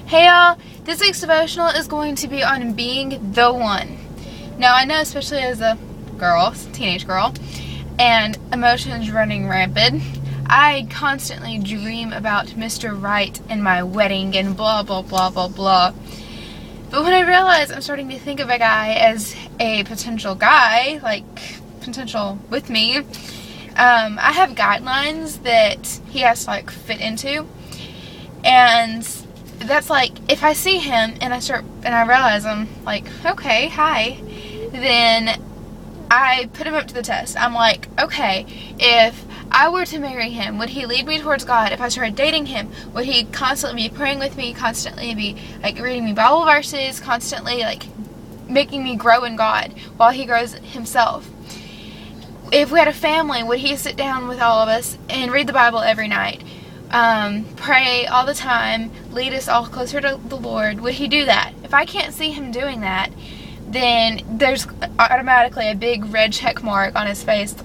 Hey y'all, this week's devotional is going to be on being the one. Now I know, especially as a girl, teenage girl, and emotions running rampant, I constantly dream about Mr. Right and my wedding and blah blah blah blah blah. But when I realize I'm starting to think of a guy as a potential guy, like potential with me, I have guidelines that he has to fit into, and that's if I see him and I realize I'm okay, hi, then I put him up to the test. I'm like, okay, if I were to marry him, would he lead me towards God? If I started dating him, would he constantly be praying with me, constantly be reading me Bible verses, constantly making me grow in God while he grows himself? If we had a family, would he sit down with all of us and read the Bible every night? Pray all the time, lead us all closer to the Lord? Would he do that? If I can't see him doing that, then there's automatically a big red check mark on his face,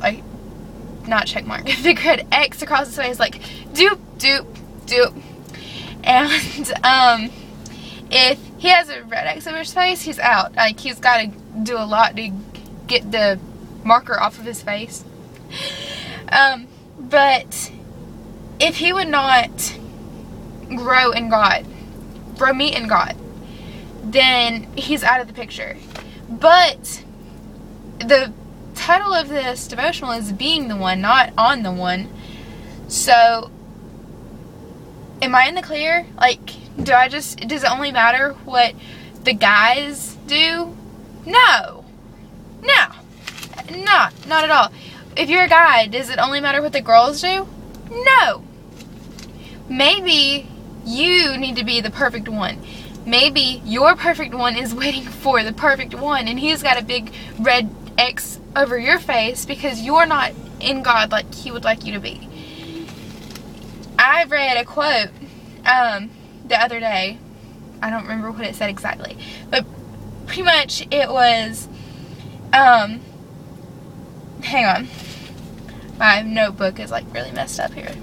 not check mark, a big red X across his face, doop, doop, doop. And, if he has a red X over his face, he's out. He's got to do a lot to get the marker off of his face. But if he would not grow in God, grow me in God, then he's out of the picture. But the title of this devotional is Being the One, not On the One. So, am I in the clear? Does it only matter what the guys do? No. Not at all. If you're a guy, does it only matter what the girls do? No. Maybe you need to be the perfect one. Maybe your perfect one is waiting for the perfect one, and he's got a big red X over your face because you're not in God like he would like you to be. I read a quote the other day. I don't remember what it said exactly, but pretty much it was, hang on. My notebook is really messed up here.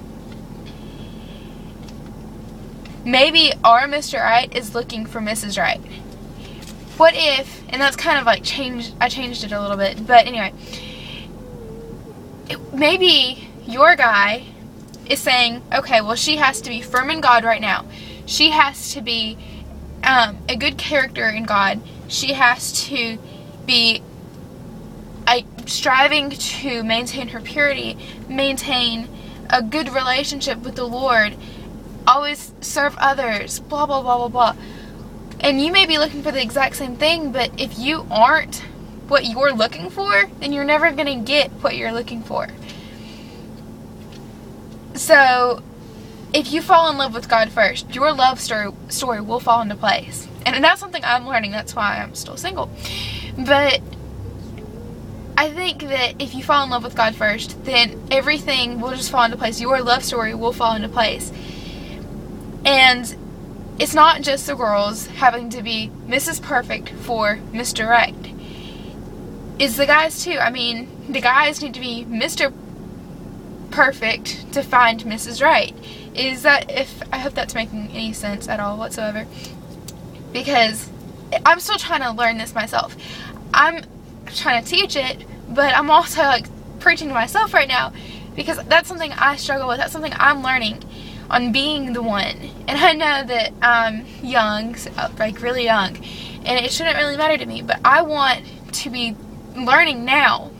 Maybe our Mr. Right is looking for Mrs. Right. What if, and that's kind of I changed it a little bit, but anyway, maybe your guy is saying, okay, well, she has to be firm in God right now. She has to be a good character in God. She has to be striving to maintain her purity, maintain a good relationship with the Lord, always serve others, blah, blah, blah, blah, blah. And you may be looking for the exact same thing, but if you aren't what you're looking for, then you're never going to get what you're looking for. So, if you fall in love with God first, your love story will fall into place. And that's something I'm learning. That's why I'm still single. But I think that if you fall in love with God first, then everything will just fall into place. Your love story will fall into place. And it's not just the girls having to be Mrs. Perfect for Mr. Right. It's the guys too. The guys need to be Mr. Perfect to find Mrs. Right. I hope that's making any sense at all whatsoever. Because I'm still trying to learn this myself. I'm trying to teach it, but I'm also preaching to myself right now, because that's something I struggle with. That's something I'm learning on being the one. And I know that I'm young, really young, and it shouldn't really matter to me, but I want to be learning now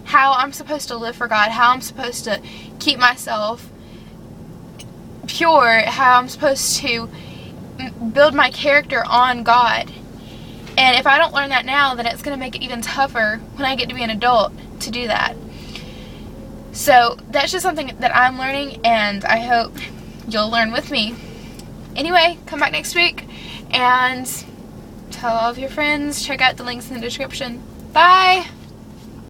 how I'm supposed to live for God, how I'm supposed to keep myself pure, how I'm supposed to build my character on God. And if I don't learn that now, then it's going to make it even tougher when I get to be an adult to do that. So that's just something that I'm learning, and I hope you'll learn with me. Anyway, come back next week and tell all of your friends. Check out the links in the description. Bye!